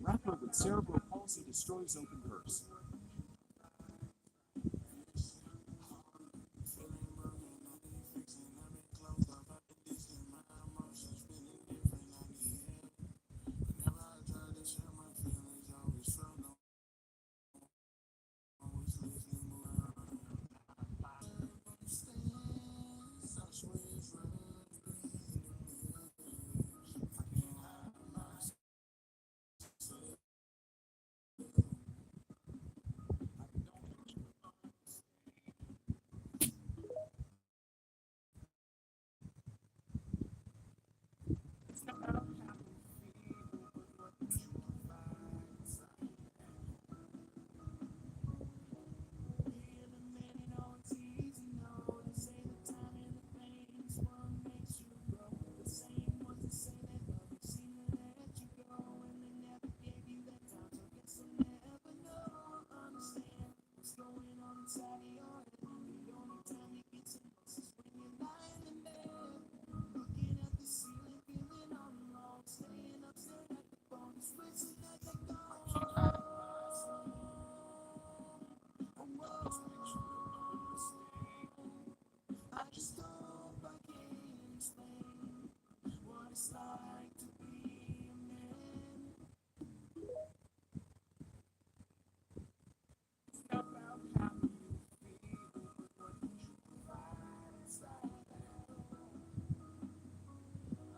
Rapper with cerebral palsy destroys open purse.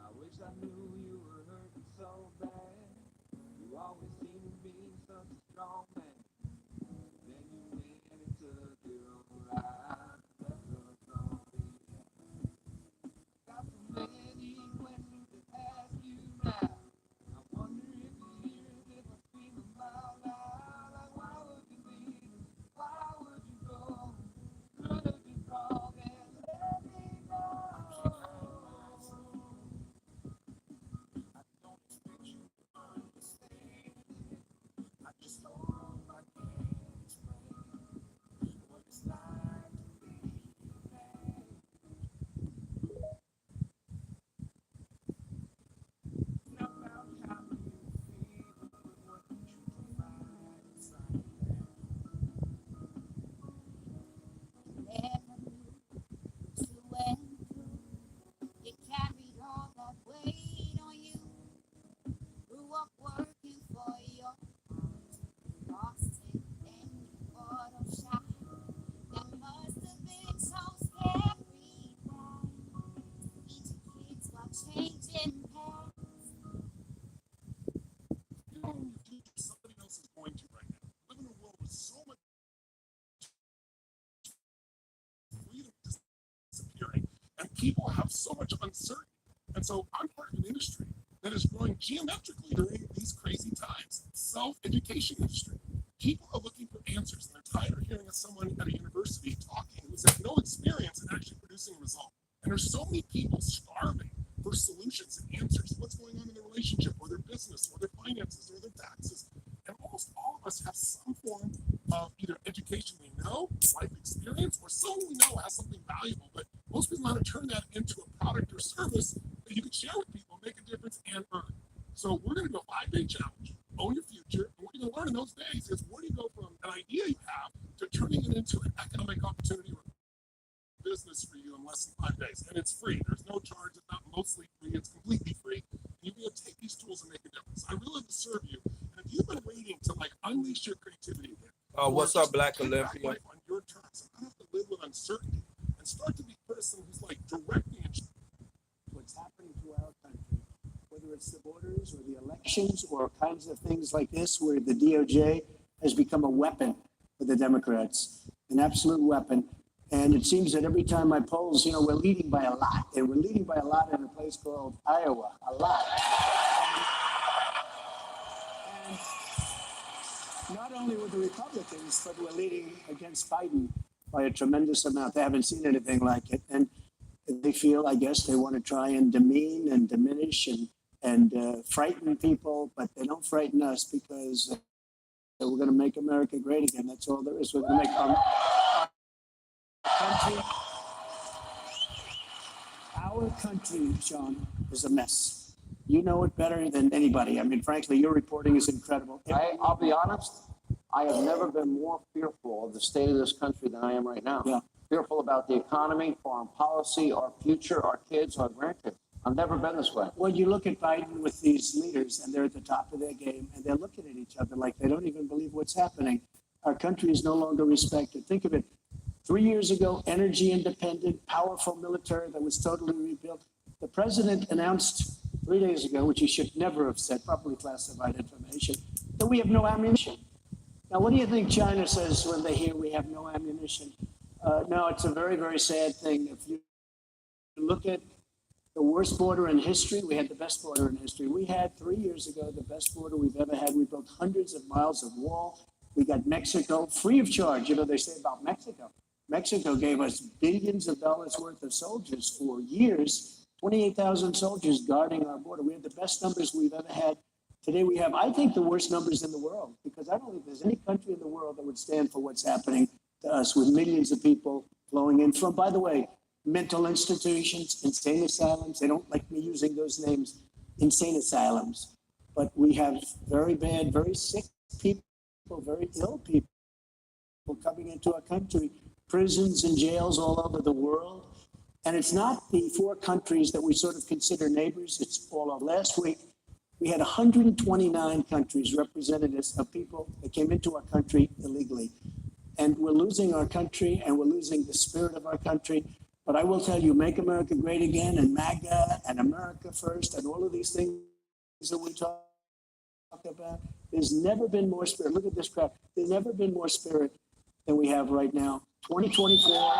I wish I knew you were hurting so bad. You always seem to be such a strong man. Then you went and took your own life. Got so many questions to ask. people have so much uncertainty. And so I'm part of an industry that is growing geometrically during these crazy times. Self-education industry. People are looking for answers, and they're tired of hearing someone at a university talking who's had no experience in actually producing results. And there's so many people starving for solutions and answers. What's going on in their relationship, or their business, or their finances, or their taxes. And almost all of us have some form of either education we know, life experience, or someone we know has something valuable. But most people know how to turn that into a product or service that you can share with people, make a difference, and earn. So we're going to go 5-day challenge, own your future. And what you're going to learn in those days is where do you go from an idea you have to turning it into an economic opportunity or business for you in less than 5 days. And it's free. There's no charge. It's not mostly free. It's completely free. And you'll be able to take these tools and make a difference. I really love to serve you. And if you've been waiting to like unleash your creativity, what's up, Black Olympia? life on your terms, I don't have to live with uncertainty and start to be a person who's like directing what's happening to our country, whether it's the borders or the elections or kinds of things like this, where the DOJ has become a weapon for the Democrats, an absolute weapon. And it seems that every time I polls, we're leading by a lot. And we're leading by a lot in a place called Iowa, a lot. And not only with the Republicans, but we're leading against Biden by a tremendous amount. They haven't seen anything like it. And they feel, I guess, they want to try and demean and diminish and frighten people, but they don't frighten us because we're going to make America great again. That's all there is. We're going to make our country, Sean, is a mess. You know it better than anybody. I mean, frankly, your reporting is incredible. I'll be honest, I have never been more fearful of the state of this country than I am right now. Yeah. Fearful about the economy, foreign policy, our future, our kids, our grandkids. I've never been this way. Well, you look at Biden with these leaders, and they're at the top of their game, and they're looking at each other like they don't even believe what's happening. Our country is no longer respected. Think of it. 3 years ago, energy independent, powerful military that was totally rebuilt. The president announced 3 days ago, which he should never have said, probably classified information, that we have no ammunition. Now, what do you think China says when they hear we have no ammunition? No, it's a very, very sad thing. If you look at the worst border in history, we had the best border in history. We had 3 years ago the best border we've ever had. We built hundreds of miles of wall. We got Mexico free of charge. They say about Mexico. Mexico gave us billions of dollars worth of soldiers for years, 28,000 soldiers guarding our border. We had the best numbers we've ever had. Today we have, I think, the worst numbers in the world, because I don't think there's any country in the world that would stand for what's happening to us with millions of people flowing in from, by the way, mental institutions, insane asylums. They don't like me using those names, insane asylums. But we have very bad, very sick people, very ill people coming into our country. Prisons and jails all over the world. And it's not the 4 countries that we sort of consider neighbors. It's all of last week. We had 129 countries representatives of people that came into our country illegally. And we're losing our country, and we're losing the spirit of our country. But I will tell you, Make America Great Again and MAGA and America First and all of these things that we talk about, there's never been more spirit. Look at this crowd. There's never been more spirit than we have right now. 2024.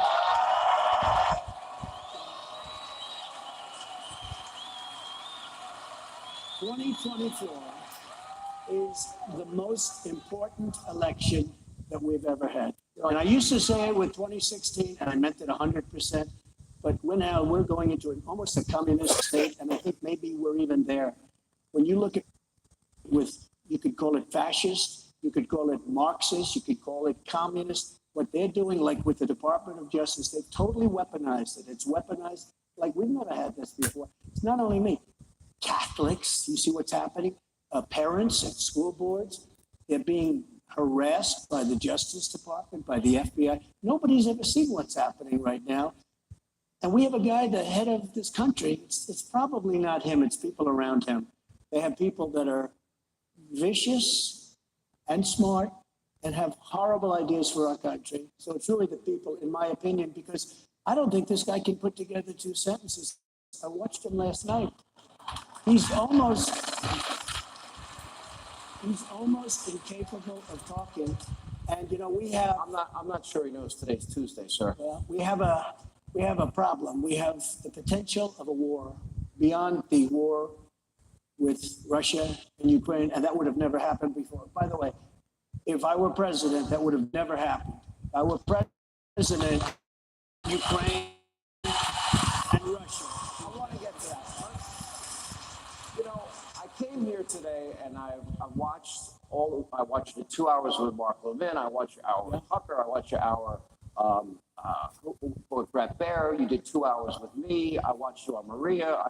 Is the most important election that we've ever had. And I used to say it with 2016, and I meant it 100%, but we're going into almost a communist state, and I think maybe we're even there. When you look at you could call it fascist, you could call it Marxist, you could call it communist. What they're doing, like with the Department of Justice, they've totally weaponized it. It's weaponized like we've never had this before. It's not only me. Catholics, you see what's happening? Parents at school boards, they're being harassed by the Justice Department, by the FBI. Nobody's ever seen what's happening right now. And we have a guy, the head of this country. It's probably not him, it's people around him. They have people that are vicious and smart and have horrible ideas for our country. So it's really the people, in my opinion, because I don't think this guy can put together 2 sentences. I watched him last night. He's almost incapable of talking. And we have. I'm not sure he knows today's Tuesday, sir. We have a we have a problem. We have the potential of a war beyond the war with Russia and Ukraine, and that would have never happened before. By the way, if I were president, that would have never happened. If I were president, Ukraine and Russia. I want to get to that. You know, I came here today and I watched the 2 hours with Mark Levin. I watched your hour with Tucker. I watched your hour with Brett Baer. You did 2 hours with me. I watched you on Maria.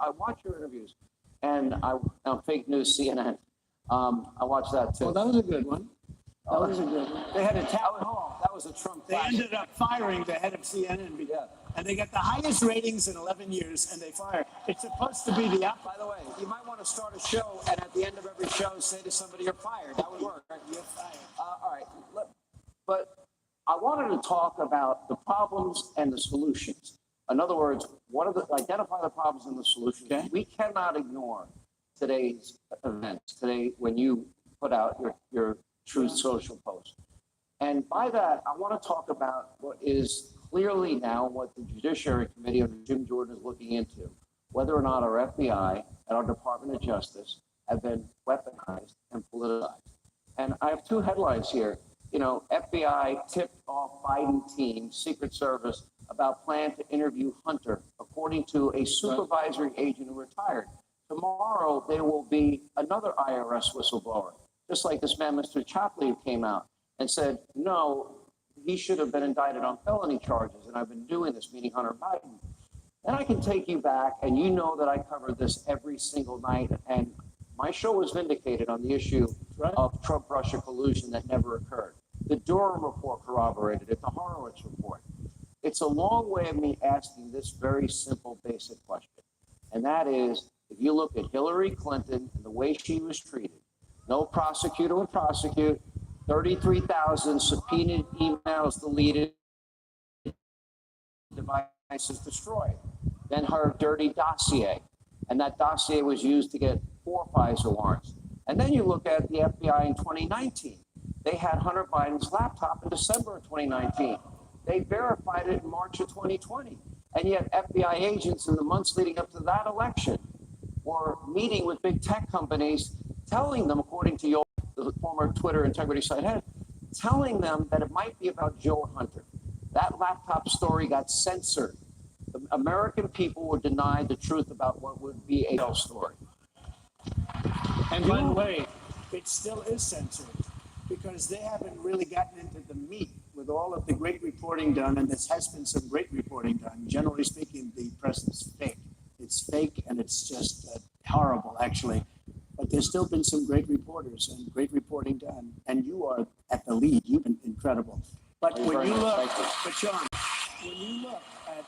I watched your interviews, and on Fake News CNN. I watched that too. Well, that was a good one. That was a good one. They had a town hall. That was a Trump They classic. ended up firing the head of CNN because, and they got the highest ratings in 11 years, and they fired. It's supposed to be the opposite. By the way, you might want to start a show, and at the end of every show, say to somebody, "You're fired." That would work. You're fired. All right, but I wanted to talk about the problems and the solutions. In other words, identify the problems and the solutions. Okay. We cannot ignore today's events. Today, when you put out your Truth Social post, and by that, I want to talk about what is clearly now what the Judiciary Committee under Jim Jordan is looking into, whether or not our FBI and our Department of Justice have been weaponized and politicized. And I have two headlines here. You know, FBI tipped off Biden team, Secret Service, about plan to interview Hunter, according to a supervisory agent who retired. Tomorrow, there will be another IRS whistleblower, just like this man, Mr. Chapley, who came out and said, no, he should have been indicted on felony charges, and I've been doing this, meaning Hunter Biden. And I can take you back, and you know that I cover this every single night, and my show was vindicated on the issue of Trump-Russia collusion that never occurred. The Durham report corroborated it, the Horowitz report. It's a long way of me asking this very simple, basic question. And that is, if you look at Hillary Clinton and the way she was treated, no prosecutor would prosecute, 33,000 subpoenaed emails deleted, devices destroyed. Then her dirty dossier. And that dossier was used to get 4 FISA warrants. And then you look at the FBI in 2019. They had Hunter Biden's laptop in December of 2019. They verified it in March of 2020. And yet FBI agents in the months leading up to that election were meeting with big tech companies, telling them, according to your the former Twitter integrity site head, telling them that it might be about Joe Hunter. That laptop story got censored. The American people were denied the truth about what would be a real story. And by the way, it still is censored because they haven't really gotten into the meat with all of the great reporting done, and there has been some great reporting done. Generally speaking, the press is fake. It's fake, and it's just horrible, actually. But there's still been some great reporters and great reporting done, and you are at the lead. You've been incredible. But when you look, but Sean, when you look at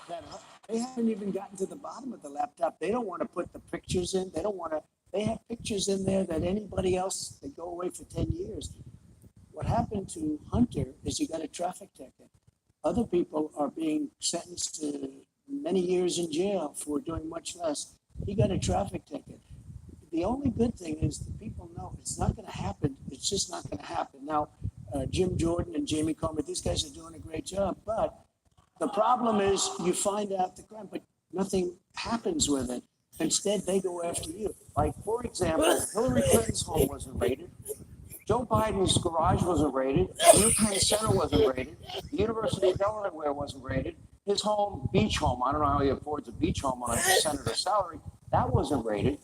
that, they haven't even gotten to the bottom of the laptop. They don't want to put the pictures in. They don't want to. They have pictures in there that anybody else, they go away for 10 years. What happened to Hunter is he got a traffic ticket. Other people are being sentenced to many years in jail for doing much less. He got a traffic ticket. The only good thing is the people know it's not going to happen. It's just not going to happen. Now, Jim Jordan and Jamie Comey, these guys are doing a great job. But the problem is you find out the crime, but nothing happens with it. Instead, they go after you. Like, for example, Hillary Clinton's home wasn't raided. Joe Biden's garage wasn't raided. The UPenn Center wasn't raided. The University of Delaware wasn't raided. His home, beach home, I don't know how he affords a beach home on a senator's salary, that wasn't raided.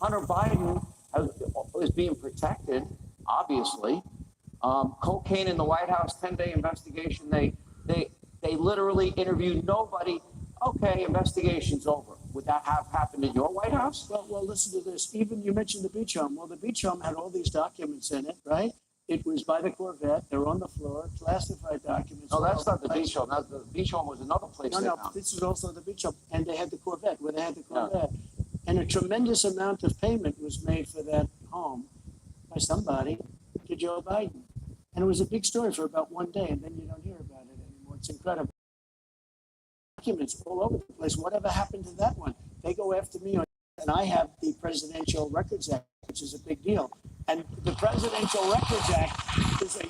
Hunter Biden is being protected, obviously. Cocaine in the White House, 10-day investigation. They literally interviewed nobody. Okay, investigation's over. Would that have happened in your White House? Well, listen to this. Even you mentioned the beach home. Well, the beach home had all these documents in it, right? It was by the Corvette. They're on the floor, classified documents. No, that's not the beach home. The beach home was another place. No, this is also the beach home. And they had the Corvette, where they had the Corvette. And a tremendous amount of payment was made for that home by somebody to Joe Biden. And it was a big story for about one day, and then you don't hear about it anymore. It's incredible. Documents all over the place. Whatever happened to that one? They go after me, and I have the Presidential Records Act, which is a big deal. And the Presidential Records Act is a